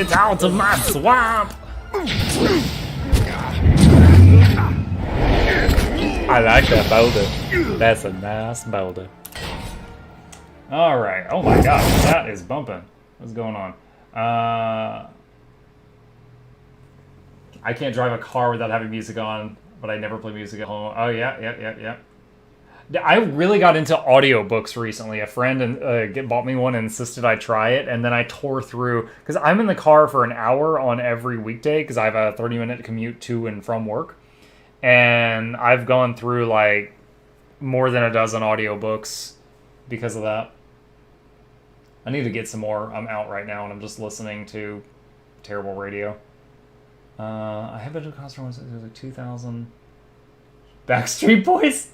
Get out of my swamp! I like that boulder. That's a nice boulder. Alright. Oh my gosh, that is bumping. What's going on? I can't drive a car without having music on, but I never play music at home. Oh, yeah. I really got into audiobooks recently. A friend bought me one and insisted I try it, and then I tore through... Because I'm in the car for an hour on every weekday, because I have a 30-minute commute to and from work. And I've gone through, like, more than a dozen audiobooks because of that. I need to get some more. I'm out right now, and I'm just listening to terrible radio. I have been to a concert once. It was like 2000. Backstreet Boys?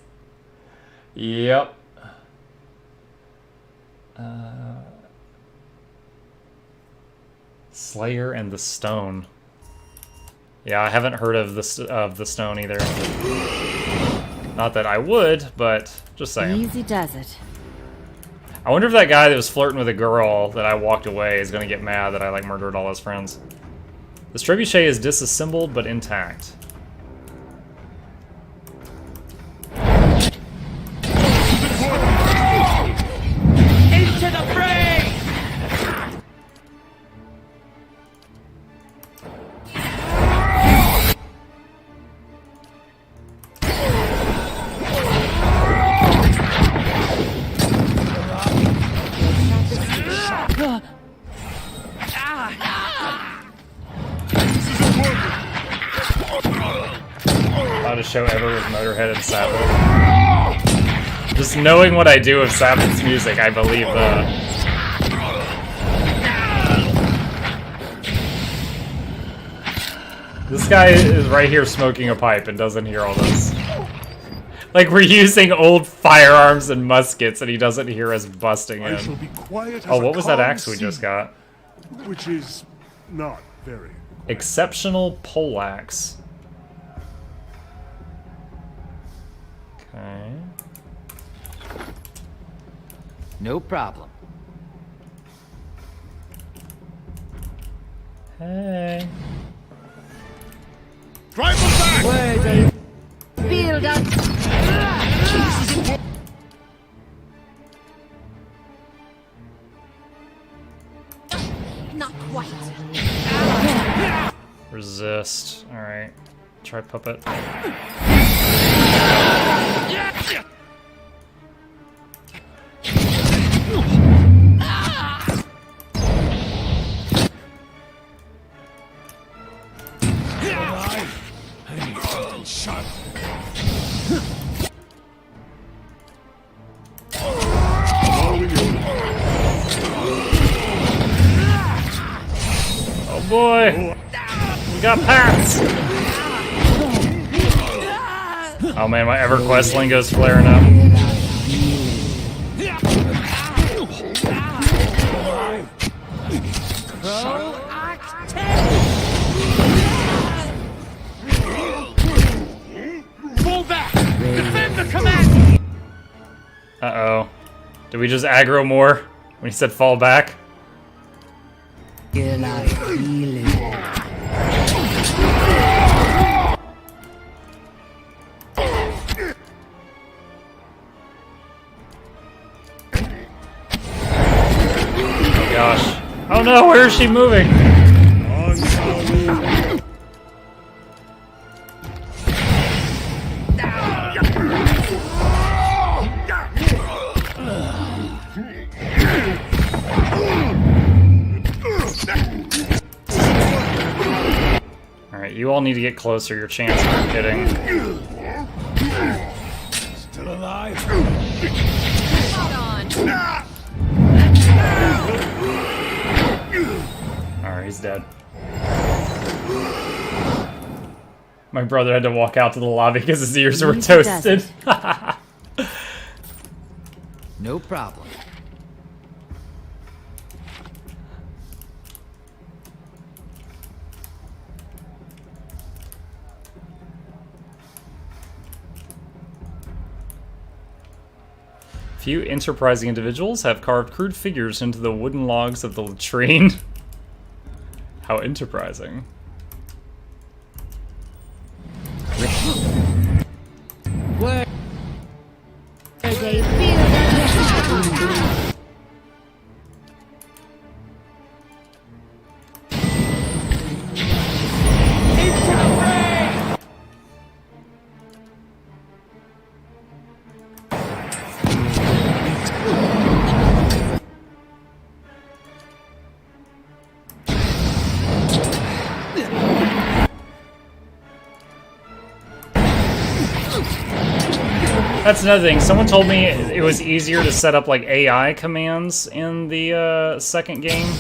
Yep. Slayer and the Stone. Yeah, I haven't heard of the Stone either. Not that I would, but just saying. Easy does it. I wonder if that guy that was flirting with a girl that I walked away is gonna get mad that I like murdered all his friends. This trebuchet is disassembled but intact. Into the fray! Loudest show ever with Motorhead and Sabbath. Just knowing what I do with Sabbath's music, I believe that. This guy is right here smoking a pipe and doesn't hear all this. Like, we're using old firearms and muskets and he doesn't hear us busting in. Oh, what was that axe we just got? Which is not very. Exceptional poleaxe. Okay. No problem. Hey. Drive them back! Word build up. Not quite. Resist. Alright. Try puppet. Oh boy! We got Pats! Oh man, my EverQuest lingo's flaring up. Fall back! Defend the command! Uh-oh. Did we just aggro more when he said fall back? Oh gosh. Oh no, where is she moving? Alright, you all need to get closer. Your chances are hitting. Still alive? Alright, he's dead. My brother had to walk out to the lobby because his ears were toasted. No problem. Few enterprising individuals have carved crude figures into the wooden logs of the latrine. How enterprising. Where they feel that That's another thing. Someone told me it was easier to set up like AI commands in the second game.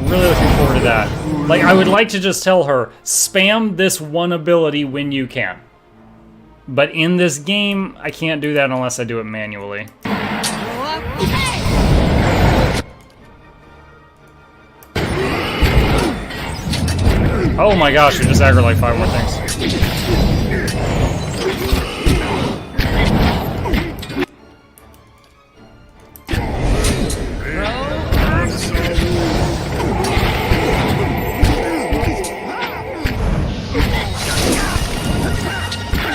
Really looking forward to that. Like, I would like to just tell her, spam this one ability when you can. But in this game, I can't do that unless I do it manually. Oh my gosh, we just aggroed like 5 more things.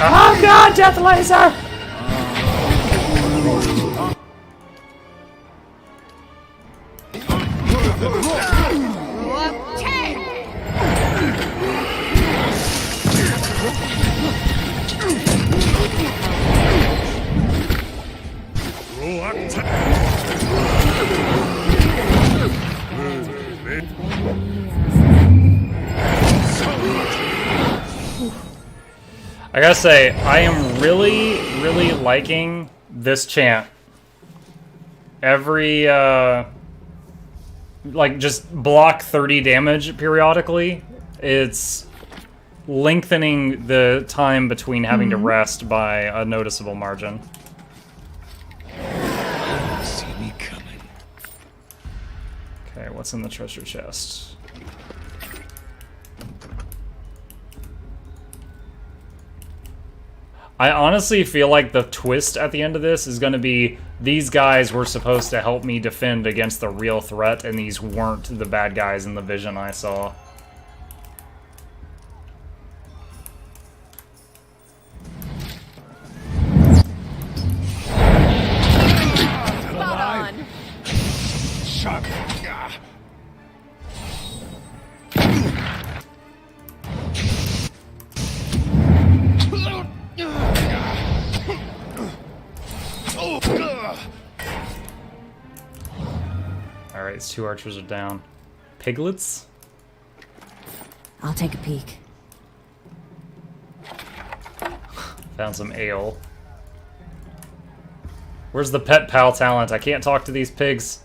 Oh god, death laser! I gotta say, I am really liking this chant. Every, like, just block 30 damage periodically. It's lengthening the time between having to rest by a noticeable margin. See me coming. Okay, what's in the treasure chest? I honestly feel like the twist at the end of this is going to be these guys were supposed to help me defend against the real threat, and these weren't the bad guys in the vision I saw. spot on. Shut. Alright, these 2 archers are down. Piglets? I'll take a peek. Found some ale. Where's the pet pal talent? I can't talk to these pigs.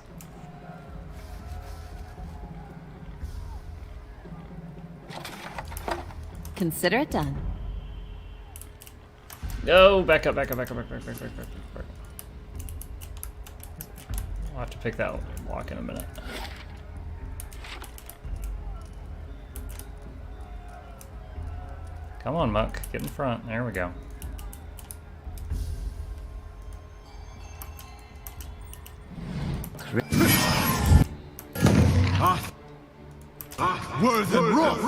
Consider it done. No, back up. I'll have to pick that lock in a minute. Come on, Muck. Get in front. There we go. Worth and rough.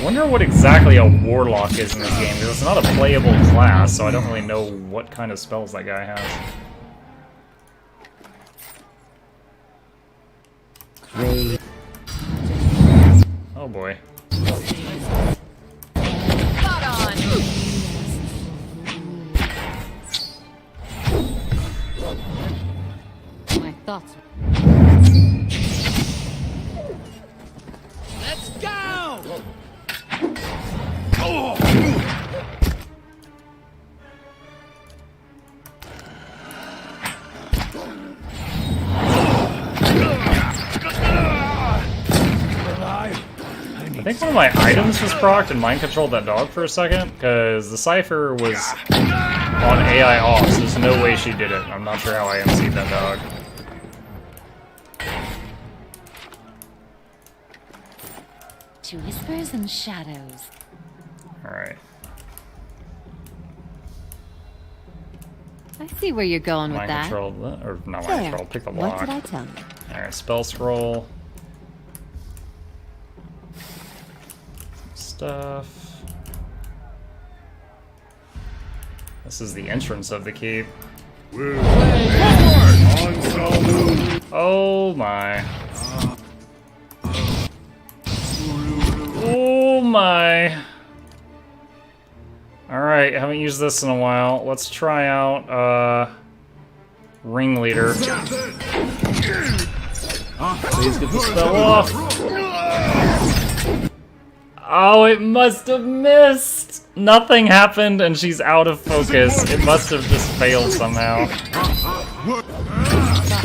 Wonder what exactly a warlock is in this game, because it's not a playable class, so I don't really know what kind of spells that guy has. Oh boy. Spot on. My thoughts. Let's go! I think one of my items was procced and mind controlled that dog for a second, because the Cypher was on AI off, so there's no way she did it. I'm not sure how I MC'd that dog. To whispers and shadows. Alright. I see where you're going with Mind that. control, or not mind There. control, pick the What lock. did I tell you? Alright, spell scroll. Stuff. This is the entrance of the keep. Oh my. Oh my. Alright, haven't used this in a while. Let's try out Ringleader. Please get the spell off. Oh, it must have missed! Nothing happened and she's out of focus. It must have just failed somehow.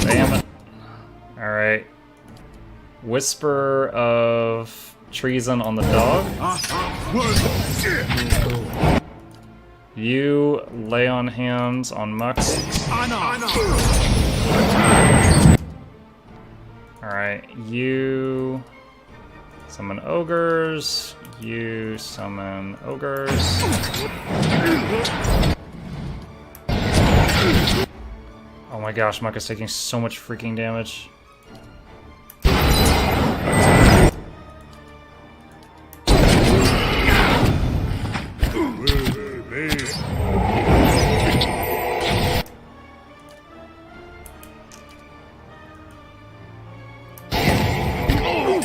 Damn it. Alright. Whisper of treason on the dog. You lay on hands on Mux. Alright, you summon ogres. You summon ogres. Oh my gosh, Muck is taking so much freaking damage.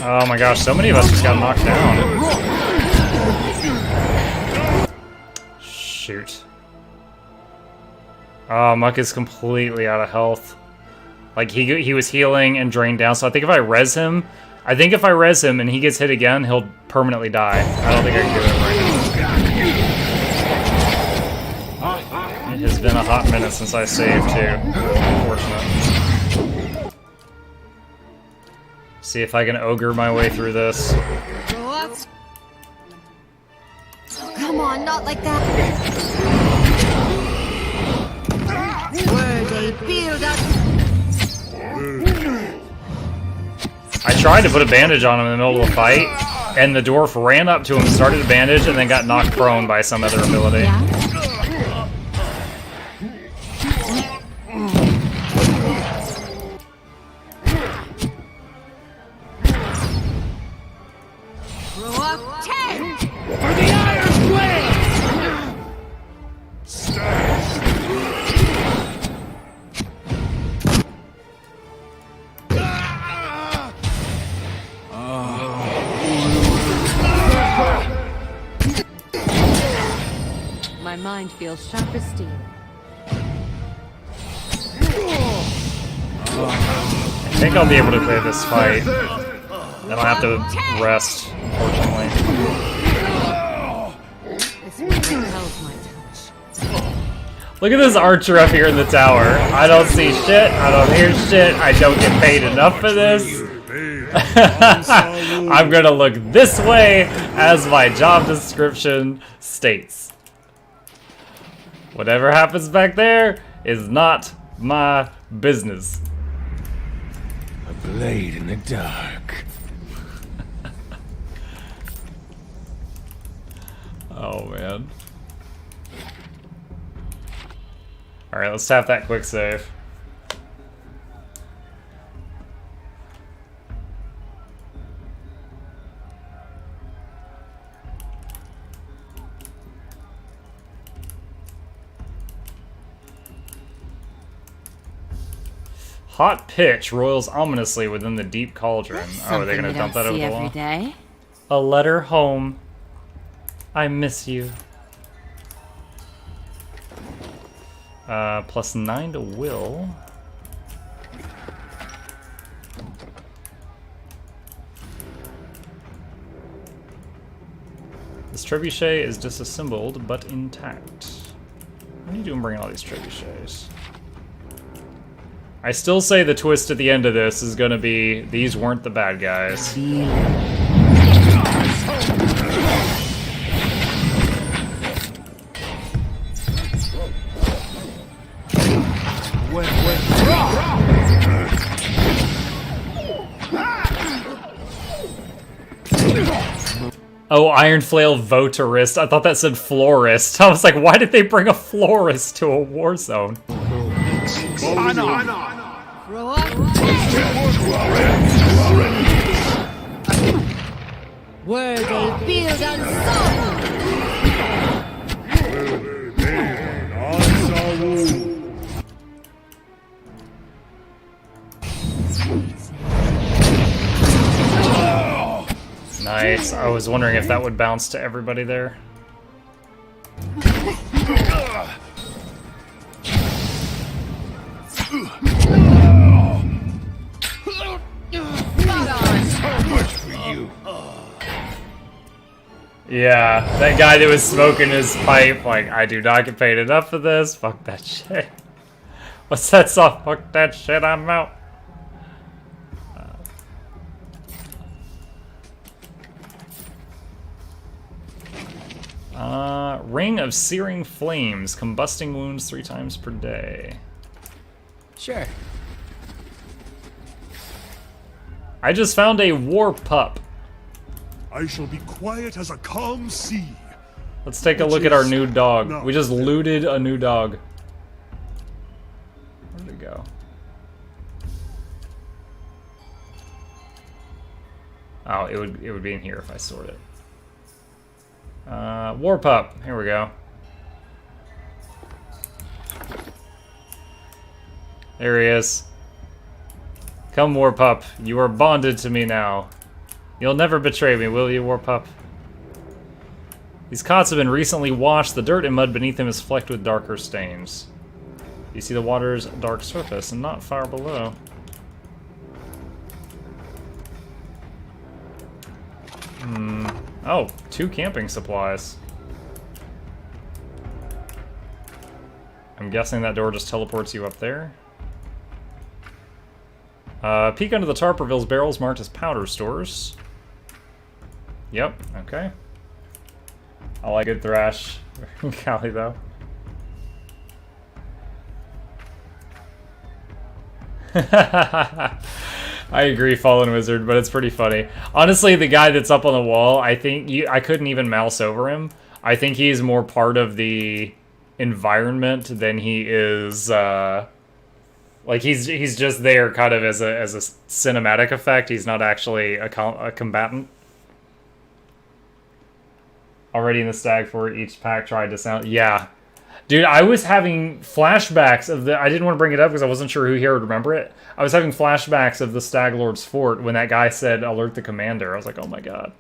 Oh my gosh, so many of us just got knocked down. Shoot. Oh, Muck is completely out of health. Like, he was healing and drained down, so I think if I res him... I think if I res him and he gets hit again, he'll permanently die. I don't think I can do it right now. It has been a hot minute since I saved, too. Unfortunate. See if I can ogre my way through this. Come on, not like that. Word a build up. I tried to put a bandage on him in the middle of the fight, and the dwarf ran up to him, started a bandage, and then got knocked prone by some other ability. For the Iron Blade! My mind feels sharp as steel. I think I'll be able to play this fight. I don't have to rest, unfortunately. This one repels my touch. Look at this archer up here in the tower. I don't see shit, I don't hear shit, I don't get paid enough for this. I'm gonna look this way as my job description states. Whatever happens back there is not my business. A blade in the dark. Oh man. Alright, let's tap that quick save. Hot pitch roils ominously within the deep cauldron. Oh, are they gonna dump that over the every wall? day. A letter home. I miss you. +9 to will. This trebuchet is disassembled but intact. What are you doing bringing all these trebuchets? I still say the twist at the end of this is gonna be these weren't the bad guys. Oh, Iron Flail Votarist. I thought that said Florist. I was like, why did they bring a florist to a war zone? Grow up. Where they build and soul. Nice. I was wondering if that would bounce to everybody there. Yeah, that guy that was smoking his pipe, like, I do not get paid enough for this. Fuck that shit. What's that song? Fuck that shit, I'm out. Ring of Searing Flames, combusting wounds 3 times per day. Sure. I just found a war pup. I shall be quiet as a calm sea. Let's take a look at our new dog. We just looted a new dog. Where'd it go? Oh, it would be in here if I sort it. War pup. Here we go. There he is. Come, war pup. You are bonded to me now. You'll never betray me, will you, war pup? These cots have been recently washed. The dirt and mud beneath them is flecked with darker stains. You see the water's dark surface and not far below. Oh, 2 camping supplies. I'm guessing that door just teleports you up there. Peek under the tarp reveals barrels marked as powder stores. Yep, okay. I like good thrash. Cali, though. I agree, Fallen Wizard, but it's pretty funny. Honestly, the guy that's up on the wall, I think I couldn't even mouse over him. I think he's more part of the environment than he is, like he's just there kind of as a cinematic effect. He's not actually a combatant. Already in the stag fort, each pack tried to sound... Yeah. Dude, I was having flashbacks of the... I didn't want to bring it up because I wasn't sure who here would remember it. I was having flashbacks of the Stag Lord's fort when that guy said, alert the commander. I was like, oh my god.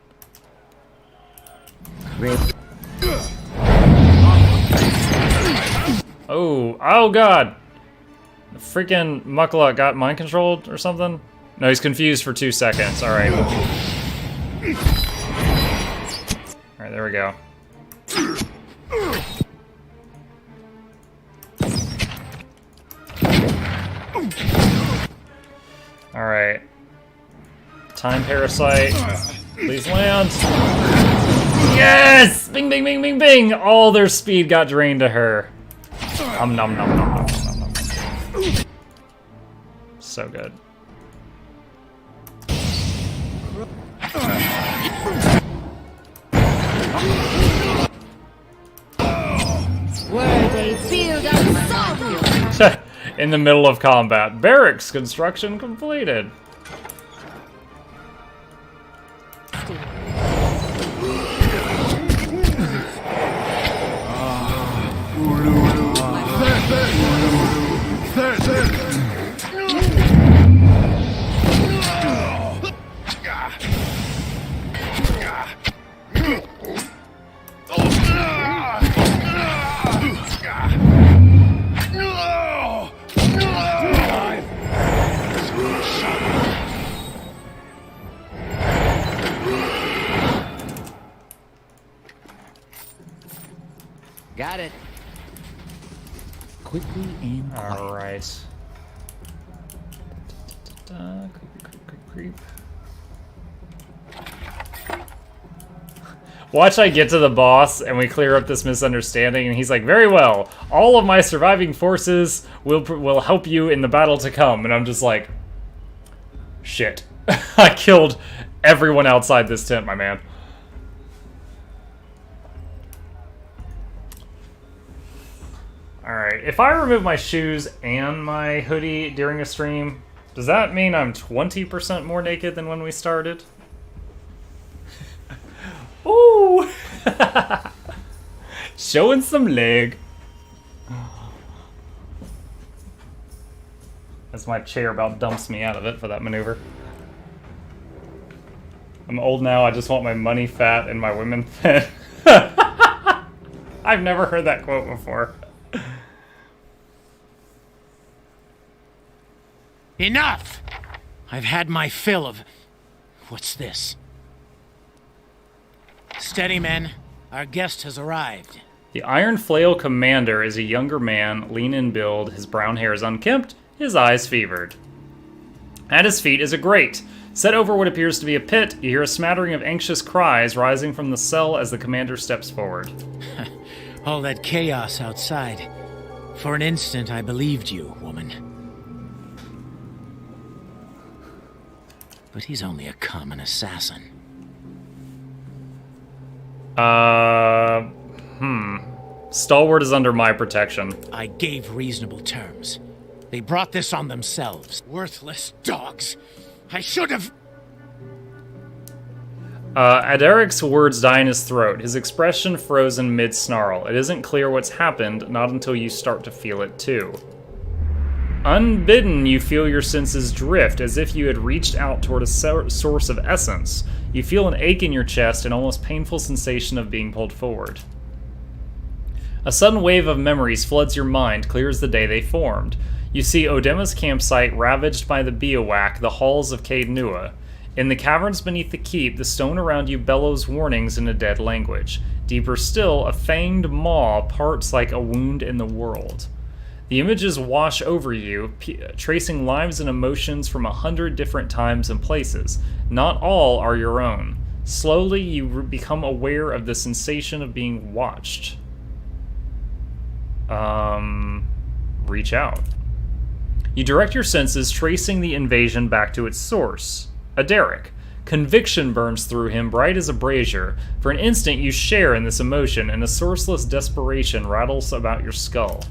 Oh god. The freaking Mukluk got mind controlled or something? No, he's confused for 2 seconds. Alright. Alright, there we go. Alright. Time Parasite. Please land. Yes! Bing, bing, bing, bing, bing! All their speed got drained to her. Nom, nom, nom, nom, nom, nom, nom, nom. So good. Where they build and soul. In the middle of combat. Barracks construction completed. Got it. Quickly and quiet. All right. Creep. Watch I get to the boss and we clear up this misunderstanding and he's like, very well, all of my surviving forces will help you in the battle to come. And I'm just like, shit. I killed everyone outside this tent, my man. Alright, if I remove my shoes and my hoodie during a stream, does that mean I'm 20% more naked than when we started? Ooh! Showing some leg. As my chair about dumps me out of it for that maneuver. I'm old now, I just want my money fat and my women thin. I've never heard that quote before. Enough! I've had my fill of... What's this? Steady, men. Our guest has arrived. The Iron Flail Commander is a younger man, lean in build, his brown hair is unkempt, his eyes fevered. At his feet is a grate. Set over what appears to be a pit, you hear a smattering of anxious cries rising from the cell as the commander steps forward. All that chaos outside. For an instant, I believed you, woman. But he's only a common assassin. Stalwart is under my protection. I gave reasonable terms. They brought this on themselves. Worthless dogs. I should have... Aderic's words die in his throat, his expression frozen mid-snarl. It isn't clear what's happened, not until you start to feel it too. Unbidden, you feel your senses drift, as if you had reached out toward a source of essence. You feel an ache in your chest, an almost painful sensation of being pulled forward. A sudden wave of memories floods your mind, clear as the day they formed. You see Odema's campsite ravaged by the Biowac, the halls of Caed Nua. In the caverns beneath the keep, the stone around you bellows warnings in a dead language. Deeper still, a fanged maw parts like a wound in the world. The images wash over you, tracing lives and emotions from 100 different times and places. Not all are your own. Slowly, you become aware of the sensation of being watched. Reach out. You direct your senses, tracing the invasion back to its source. Aderic. Conviction burns through him, bright as a brazier. For an instant, you share in this emotion, and a sourceless desperation rattles about your skull.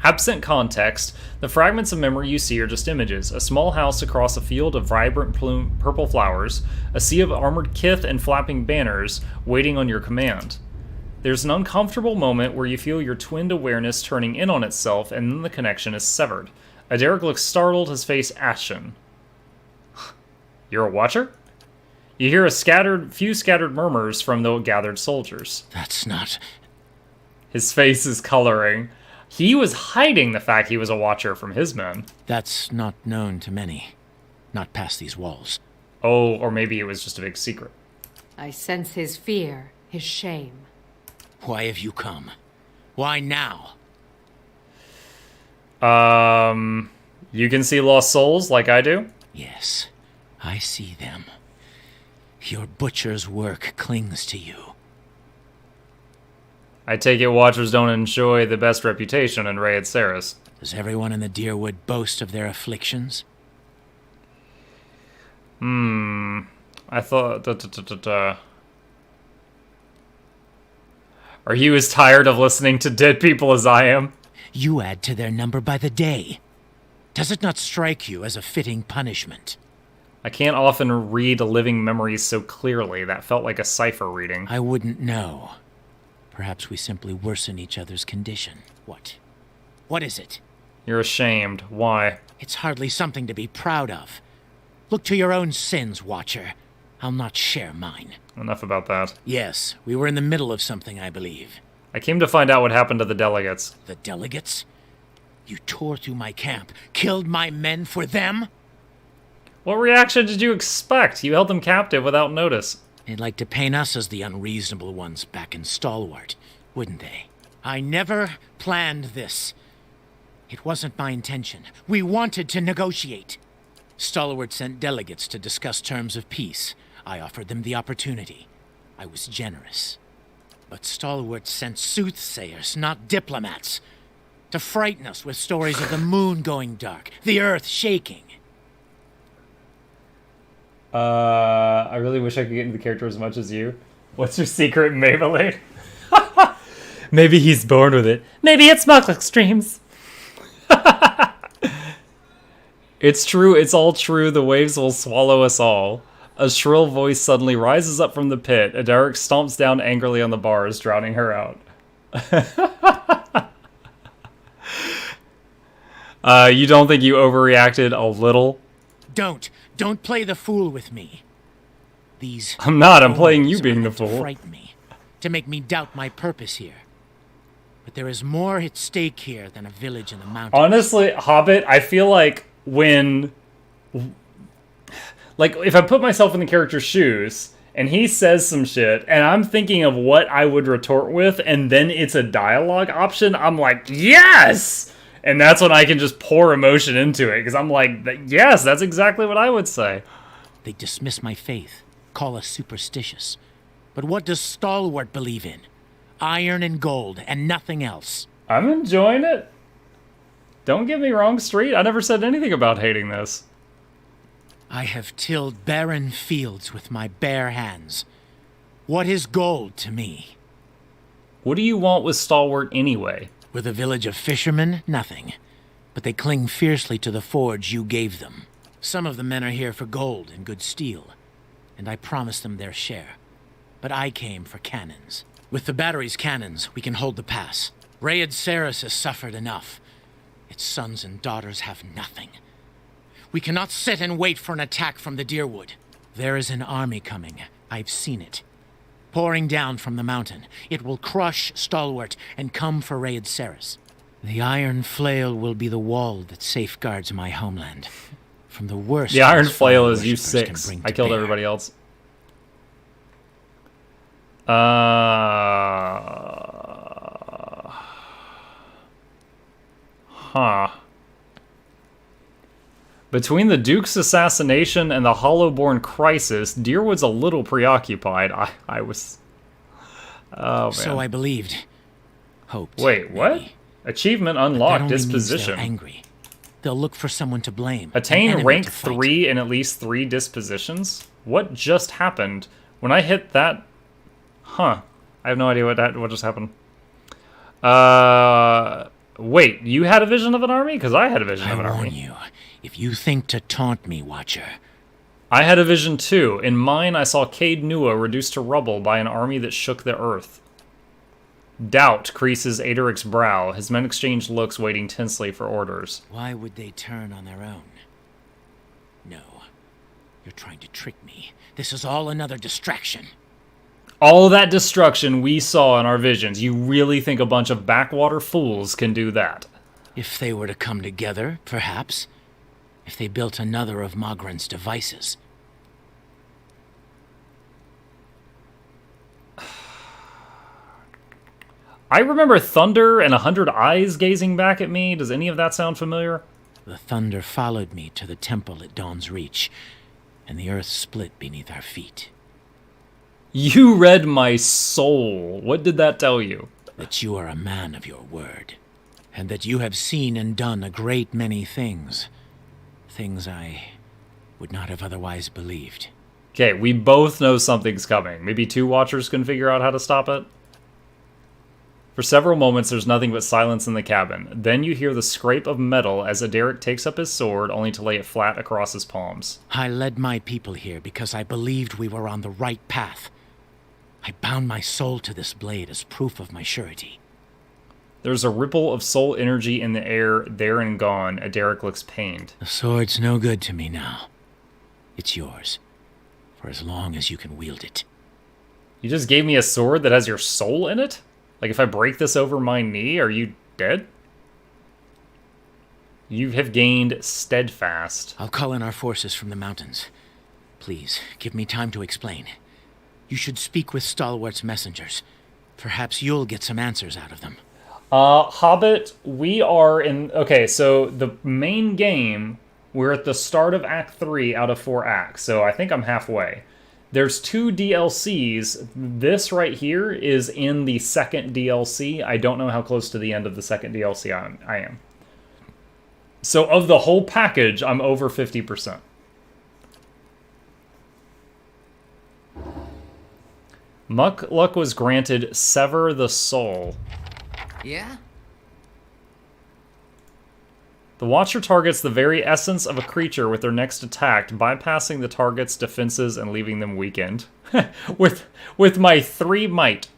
Absent context, the fragments of memory you see are just images. A small house across a field of vibrant purple flowers, a sea of armored kith and flapping banners waiting on your command. There's an uncomfortable moment where you feel your twinned awareness turning in on itself, and then the connection is severed. Aderic looks startled, his face ashen. You're a watcher? You hear few scattered murmurs from the gathered soldiers. That's not... His face is coloring. He was hiding the fact he was a watcher from his men. That's not known to many. Not past these walls. Oh, or maybe it was just a big secret. I sense his fear, his shame. Why have you come? Why now? You can see lost souls like I do? Yes, I see them. Your butcher's work clings to you. I take it watchers don't enjoy the best reputation in Rayed Saris. Does everyone in the Deerwood boast of their afflictions? I thought... Are you as tired of listening to dead people as I am? You add to their number by the day. Does it not strike you as a fitting punishment? I can't often read living memories so clearly. That felt like a cipher reading. I wouldn't know. Perhaps we simply worsen each other's condition. What? What is it? You're ashamed. Why? It's hardly something to be proud of. Look to your own sins, Watcher. I'll not share mine. Enough about that. Yes, we were in the middle of something, I believe. I came to find out what happened to the delegates. The delegates? You tore through my camp, killed my men for them? What reaction did you expect? You held them captive without notice. They'd like to paint us as the unreasonable ones back in Stalwart, wouldn't they? I never planned this. It wasn't my intention. We wanted to negotiate. Stalwart sent delegates to discuss terms of peace. I offered them the opportunity. I was generous. But Stalwart sent soothsayers, not diplomats, to frighten us with stories of the moon going dark, the earth shaking. I really wish I could get into the character as much as you. What's your secret, Maybelline? Maybe he's born with it. Maybe it's Mukluk's dreams. It's true, it's all true, the waves will swallow us all. A shrill voice suddenly rises up from the pit. Derek stomps down angrily on the bars, drowning her out. You don't think you overreacted a little? Don't play the fool with me. These I'm not, I'm playing you omens being are the meant to fool. frighten me, to make me doubt my purpose here. But there is more at stake here than a village in the mountains. Honestly, Hobbit, I feel like when... Like, if I put myself in the character's shoes, and he says some shit, and I'm thinking of what I would retort with, and then it's a dialogue option, I'm like, yes! And that's when I can just pour emotion into it, because I'm like, yes, that's exactly what I would say. They dismiss my faith, call us superstitious. But what does Stalwart believe in? Iron and gold, and nothing else. I'm enjoying it. Don't get me wrong, Street. I never said anything about hating this. I have tilled barren fields with my bare hands. What is gold to me? What do you want with Stalwart anyway? With a village of fishermen, nothing. But they cling fiercely to the forge you gave them. Some of the men are here for gold and good steel, and I promised them their share. But I came for cannons. With the battery's cannons, we can hold the pass. Rayed Saris has suffered enough. Its sons and daughters have nothing. We cannot sit and wait for an attack from the Deerwood. There is an army coming. I've seen it. Pouring down from the mountain. It will crush Stalwart and come for Rayed Saris. The Iron Flail will be the wall that safeguards my homeland. From the worst... The Iron these Flail fallen is you worshippers can 6. bring I to killed bear. everybody else. Huh. Between the Duke's assassination and the Hollowborn crisis, Deerwood's a little preoccupied. I was... Oh, man. So I believed. Hoped. Wait, what? maybe. Achievement That unlocked, only means disposition. they're angry. They'll look for someone to blame. an Attain enemy rank to fight. 3 in at least 3 dispositions? What just happened? When I hit that... Huh. I have no idea what just happened. Wait, you had a vision of an army? Because I had a vision of an I warn army. you, if you think to taunt me, Watcher, I had a vision too. In mine, I saw Cade Nua reduced to rubble by an army that shook the earth. Doubt creases Aderic's brow. His men exchange looks, waiting tensely for orders. why would they turn on their own? No. You're trying to trick me. This is all another distraction. All that destruction we saw in our visions, you really think a bunch of backwater fools can do that? If they were to come together, perhaps. If they built another of Mogren's devices. I remember thunder and 100 eyes gazing back at me. Does any of that sound familiar? The thunder followed me to the temple at Dawn's Reach, and the earth split beneath our feet. You read my soul. What did that tell you? That you are a man of your word, and that you have seen and done a great many things. Things I would not have otherwise believed. Okay, we both know something's coming. Maybe 2 watchers can figure out how to stop it? For several moments, there's nothing but silence in the cabin. Then you hear the scrape of metal as Aderic takes up his sword, only to lay it flat across his palms. I led my people here because I believed we were on the right path. I bound my soul to this blade as proof of my surety. There's a ripple of soul energy in the air, there and gone. Aderic looks pained. The sword's no good to me now. It's yours, for as long as you can wield it. You just gave me a sword that has your soul in it? Like, if I break this over my knee, are you dead? You have gained steadfast. I'll call in our forces from the mountains. Please, give me time to explain. You should speak with Stalwart's messengers. Perhaps you'll get some answers out of them. Hobbit, we are in... Okay, so the main game, we're at the start of Act 3 out of 4 acts, so I think I'm halfway. There's 2 DLCs. This right here is in the second DLC. I don't know how close to the end of the second DLC I am. So of the whole package, I'm over 50%. Mukluk was granted Sever the Soul. Yeah? The Watcher targets the very essence of a creature with their next attack, bypassing the target's defenses and leaving them weakened. with my 3 might.